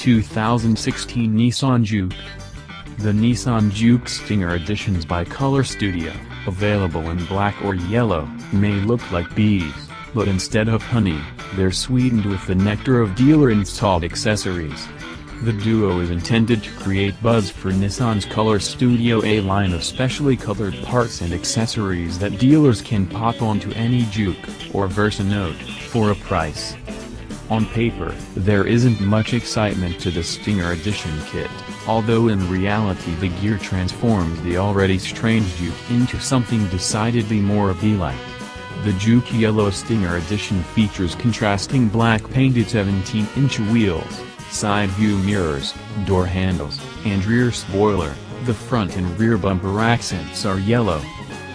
2016 Nissan Juke. The Nissan Juke Stinger Editions by Color Studio, available in black or yellow, may look like bees, but instead of honey, they're sweetened with the nectar of dealer-installed accessories. The duo is intended to create buzz for Nissan's Color Studio, a line of specially colored parts and accessories that dealers can pop onto any Juke or Versa Note for a price. On paper, there isn't much excitement to the Stinger Edition kit, although in reality the gear transforms the already strange Juke into something decidedly more bee-like. The Juke Yellow Stinger Edition features contrasting black painted 17-inch wheels, side view mirrors, door handles, and rear spoiler. The front and rear bumper accents are yellow.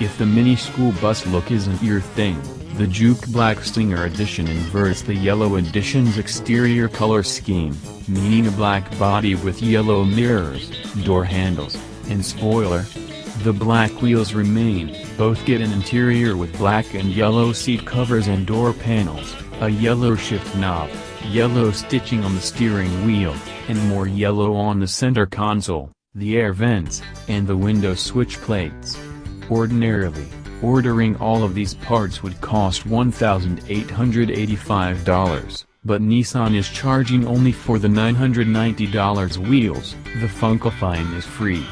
If the mini school bus look isn't your thing, the Juke Black Stinger Edition inverts the Yellow Edition's exterior color scheme, meaning a black body with yellow mirrors, door handles, and spoiler. The black wheels remain, both get an interior with black and yellow seat covers and door panels, a yellow shift knob, yellow stitching on the steering wheel, and more yellow on the center console, the air vents, and the window switch plates. Ordinarily, ordering all of these parts would cost $1,885, but Nissan is charging only for the $990 wheels. The Funkifying is free.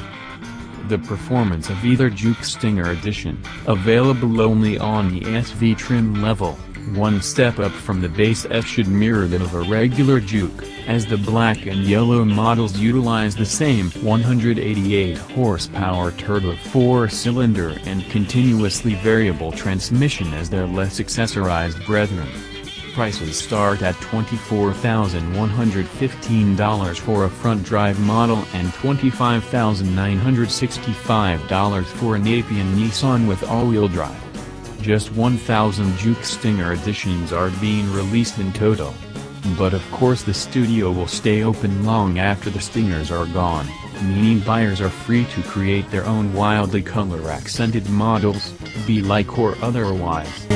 The performance of either Juke Stinger Edition, available only on the SV trim level, one step up from the base F, should mirror that of a regular Juke, as the black and yellow models utilize the same 188 horsepower turbo 4-cylinder and continuously variable transmission as their less accessorized brethren. Prices start at $24,115 for a front drive model and $25,965 for an Appian Nissan with all-wheel drive. Just 1,000 Juke Stinger Editions are being released in total. But of course the studio will stay open long after the Stingers are gone, meaning buyers are free to create their own wildly color-accented models, bee-like or otherwise.